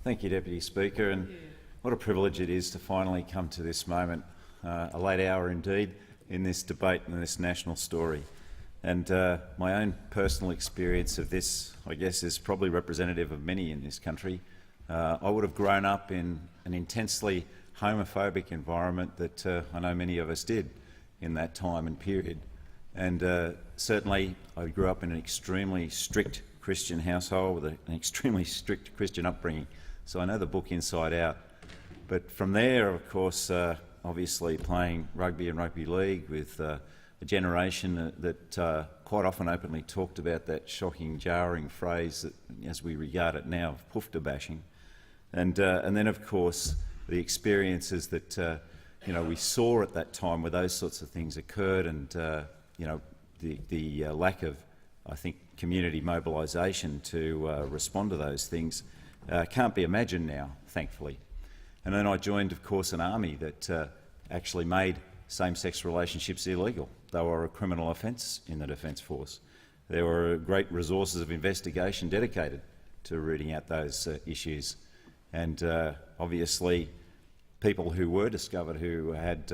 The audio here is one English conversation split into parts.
Thank you, Deputy Speaker, and what a privilege it is to finally come to this moment, a late hour indeed, in this debate and this national story. And my own personal experience of this, I guess, is probably representative of many in this country. I would have grown up in an intensely homophobic environment that I know many of us did in that time and period. And certainly I grew up in an extremely strict Christian household with an extremely strict Christian upbringing, so I know the book inside out. But from there, of course, obviously playing rugby and rugby league with a generation that quite often openly talked about that shocking, jarring phrase that, as we regard it now, of poofter bashing. And then, of course, the experiences that we saw at that time where those sorts of things occurred, and the lack of, I think, community mobilisation to respond to those things can't be imagined now, thankfully. And then I joined, of course, an army that actually made same-sex relationships illegal. They were a criminal offence in the Defence Force. There were great resources of investigation dedicated to rooting out those issues. And obviously, people who were discovered who had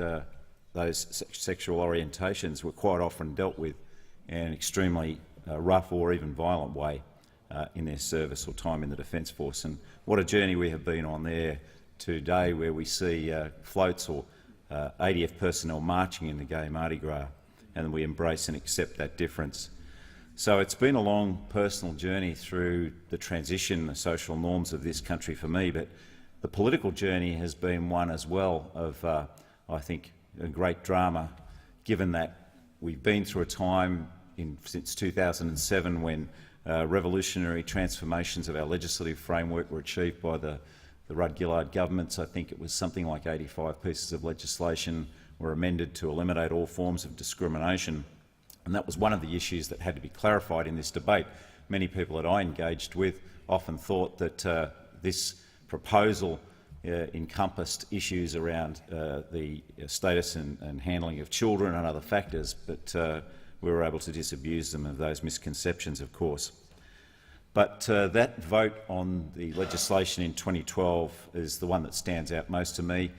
those sexual orientations were quite often dealt with in an extremely rough or even violent way in their service or time in the Defence Force. And what a journey we have been on there today, where we see floats or ADF personnel marching in the gay Mardi Gras, and we embrace and accept that difference. So it's been a long personal journey through the transition, the social norms of this country for me, but the political journey has been one as well of, I think, a great drama, given that we've been through a time since 2007 when revolutionary transformations of our legislative framework were achieved by the Rudd-Gillard governments. I think it was something like 85 pieces of legislation were amended to eliminate all forms of discrimination, and that was one of the issues that had to be clarified in this debate. Many people that I engaged with often thought that this proposal encompassed issues around the status and handling of children and other factors, but we were able to disabuse them of those misconceptions, of course. But that vote on the legislation in 2012 is the one that stands out most to me.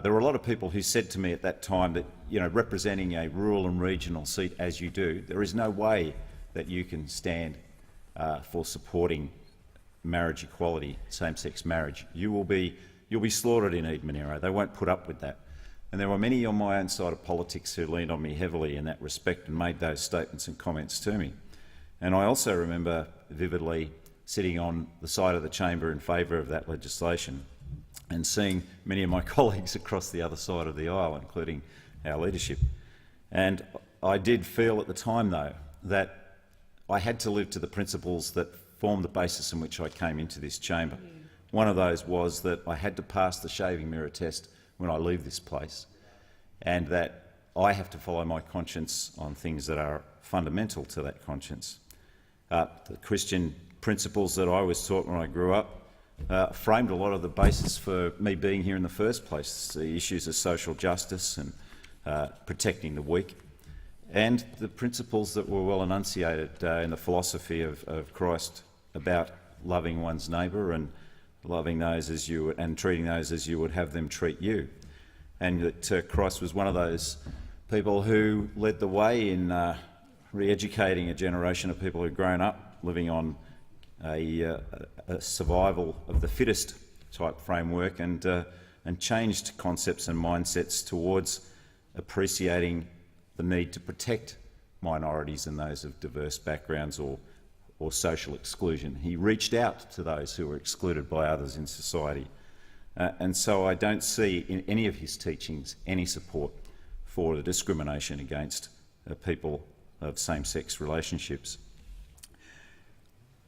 There were a lot of people who said to me at that time that, representing a rural and regional seat as you do, there is no way that you can stand for supporting marriage equality, same-sex marriage. You'll be slaughtered in Eden-Monaro. They won't put up with that. And there were many on my own side of politics who leaned on me heavily in that respect and made those statements and comments to me. And I also remember vividly sitting on the side of the chamber in favour of that legislation and seeing many of my colleagues across the other side of the aisle, including our leadership. And I did feel at the time, though, that I had to live to the principles that formed the basis in which I came into this chamber. One of those was that I had to pass the shaving mirror test when I leave this place, and that I have to follow my conscience on things that are fundamental to that conscience. The Christian principles that I was taught when I grew up framed a lot of the basis for me being here in the first place, the issues of social justice and protecting the weak, and the principles that were well enunciated in the philosophy of Christ about loving one's neighbour and loving those as you and treating those as you would have them treat you. And that Christ was one of those people who led the way in re-educating a generation of people who'd grown up living on a survival of the fittest type framework, and changed concepts and mindsets towards appreciating the need to protect minorities and those of diverse backgrounds or social exclusion. He reached out to those who were excluded by others in society. And so I don't see in any of his teachings any support for the discrimination against people of same-sex relationships.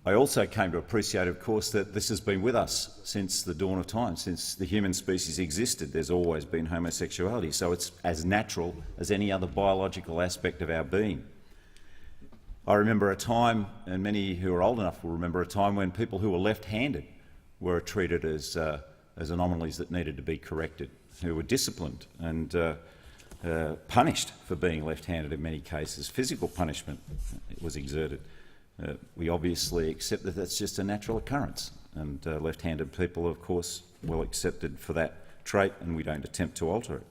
I also came to appreciate, of course, that this has been with us since the dawn of time. Since the human species existed, there's always been homosexuality, so it's as natural as any other biological aspect of our being. I remember a time, and many who are old enough will remember a time, when people who were left-handed were treated as anomalies that needed to be corrected, who were disciplined and punished for being left-handed in many cases. Physical punishment was exerted. We obviously accept that that's just a natural occurrence and left-handed people are, of course, well accepted for that trait, and we don't attempt to alter it.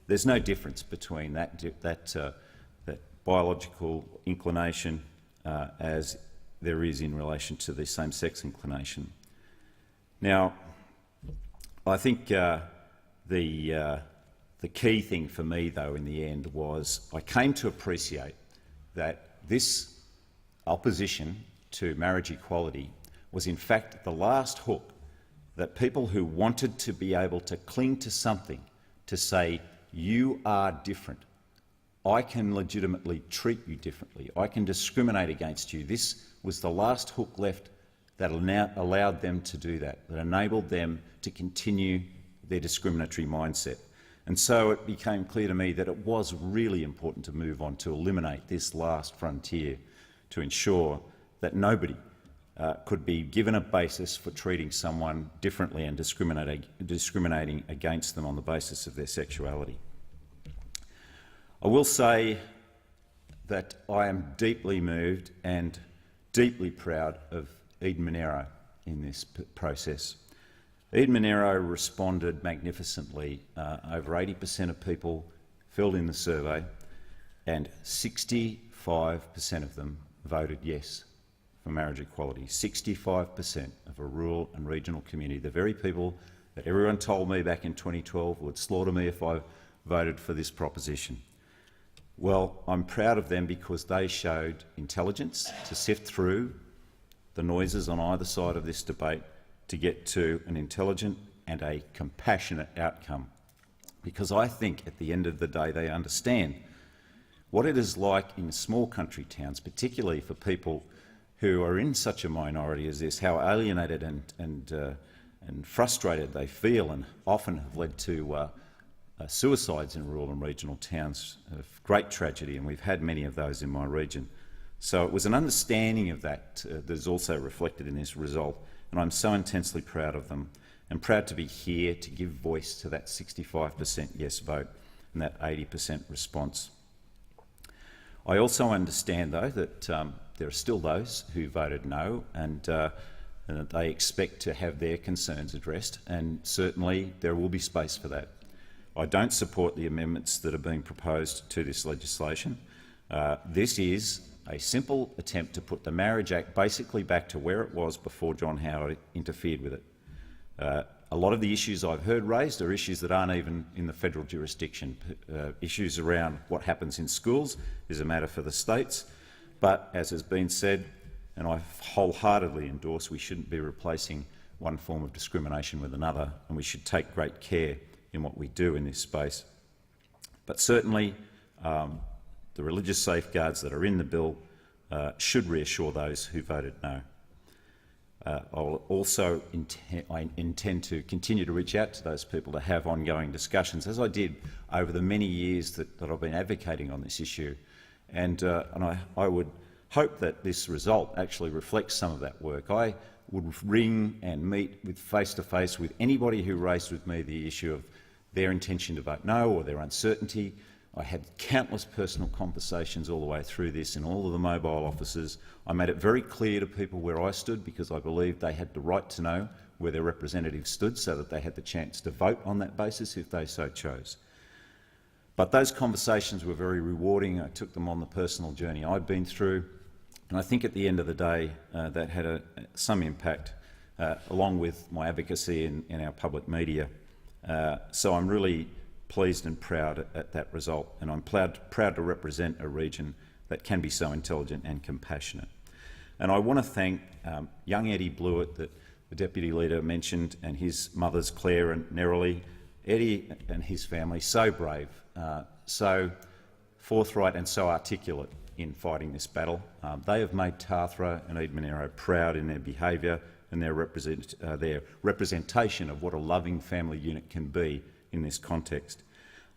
There's no difference between that biological inclination as there is in relation to the same-sex inclination. Now, I think the key thing for me, though, in the end was I came to appreciate that this opposition to marriage equality was in fact the last hook that people who wanted to be able to cling to something to say, you are different, I can legitimately treat you differently, I can discriminate against you. This was the last hook left that allowed them to do that, that enabled them to continue their discriminatory mindset. And so it became clear to me that it was really important to move on to eliminate this last frontier, to ensure that nobody could be given a basis for treating someone differently and discriminating against them on the basis of their sexuality. I will say that I am deeply moved and deeply proud of Eden-Monaro in this process. Eden-Monaro responded magnificently. Over 80% of people filled in the survey, and 65% of them voted yes for marriage equality. 65% of a rural and regional community, the very people that everyone told me back in 2012 would slaughter me if I voted for this proposition. Well, I'm proud of them because they showed intelligence to sift through the noises on either side of this debate to get to an intelligent and a compassionate outcome. Because I think at the end of the day they understand what it is like in small country towns, particularly for people who are in such a minority as this, how alienated and frustrated they feel, and often have led to suicides in rural and regional towns of great tragedy, and we've had many of those in my region. So it was an understanding of that that is also reflected in this result, and I'm so intensely proud of them, and proud to be here to give voice to that 65% yes vote and that 80% response. I also understand, though, that there are still those who voted no, and they expect to have their concerns addressed, and certainly there will be space for that. I don't support the amendments that are being proposed to this legislation. This is a simple attempt to put the Marriage Act basically back to where it was before John Howard interfered with it. A lot of the issues I've heard raised are issues that aren't even in the federal jurisdiction. Issues around what happens in schools is a matter for the states, but as has been said, and I wholeheartedly endorse, we shouldn't be replacing one form of discrimination with another, and we should take great care in what we do in this space. But certainly the religious safeguards that are in the bill should reassure those who voted no. I intend to continue to reach out to those people to have ongoing discussions, as I did over the many years that I've been advocating on this issue. And I would hope that this result actually reflects some of that work. I would ring and meet with face-to-face with anybody who raised with me the issue of their intention to vote no or their uncertainty. I had countless personal conversations all the way through this in all of the mobile offices. I made it very clear to people where I stood because I believed they had the right to know where their representatives stood so that they had the chance to vote on that basis if they so chose. But those conversations were very rewarding. I took them on the personal journey I'd been through, and I think at the end of the day that had some impact, along with my advocacy in our public media. So I'm really pleased and proud at that result, and I'm proud to represent a region that can be so intelligent and compassionate. And I want to thank young Eddie Blewett, that the Deputy Leader mentioned, and his mothers Claire and Nerily. Eddie and his family, so brave, so forthright and so articulate in fighting this battle. They have made Tathra and Eden-Monaro proud in their behaviour and their representation of what a loving family unit can be in this context.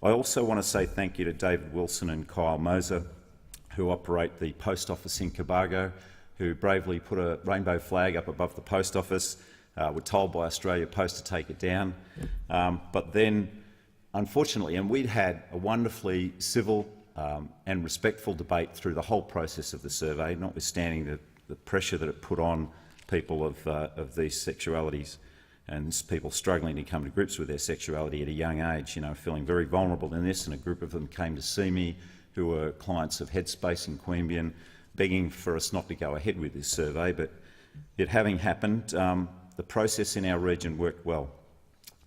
I also want to say thank you to David Wilson and Kyle Moser, who operate the post office in Cobargo, who bravely put a rainbow flag up above the post office. Were told by Australia Post to take it down. But then, unfortunately, and we'd had a wonderfully civil and respectful debate through the whole process of the survey, notwithstanding the pressure that it put on people of these sexualities, and people struggling to come to grips with their sexuality at a young age, feeling very vulnerable in this. And a group of them came to see me, who were clients of Headspace in Queanbeyan, begging for us not to go ahead with this survey. But it having happened, the process in our region worked well.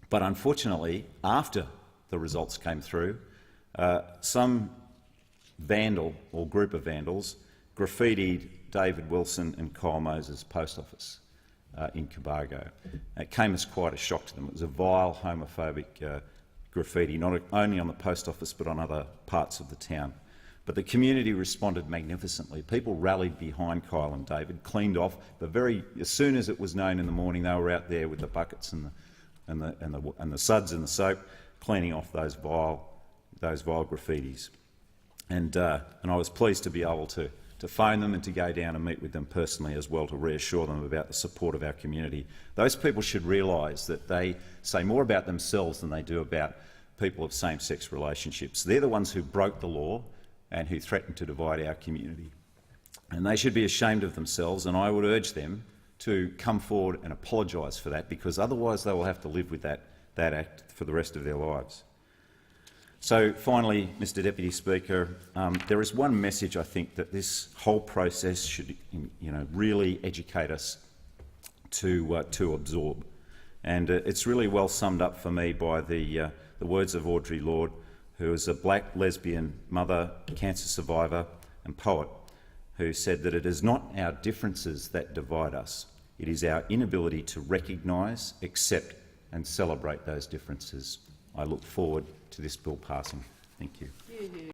But unfortunately, after the results came through, some vandal or group of vandals graffitied David Wilson and Kyle Moses' post office in Cobargo. It came as quite a shock to them. It was a vile homophobic graffiti, not only on the post office but on other parts of the town. But the community responded magnificently. People rallied behind Kyle and David, cleaned off. But as soon as it was known in the morning, they were out there with the buckets and the suds and the soap, cleaning off those vile graffitis. And I was pleased to be able to phone them and to go down and meet with them personally as well, to reassure them about the support of our community. Those people should realise that they say more about themselves than they do about people of same-sex relationships. They're the ones who broke the law and who threatened to divide our community. And they should be ashamed of themselves, and I would urge them to come forward and apologise for that, because otherwise they will have to live with that act for the rest of their lives. So finally, Mr Deputy Speaker, there is one message I think that this whole process should really educate us to absorb. And it's really well summed up for me by the words of Audre Lorde, who is a black lesbian mother, cancer survivor and poet, who said that it is not our differences that divide us, it is our inability to recognise, accept and celebrate those differences. I look forward to this bill passing. Thank you.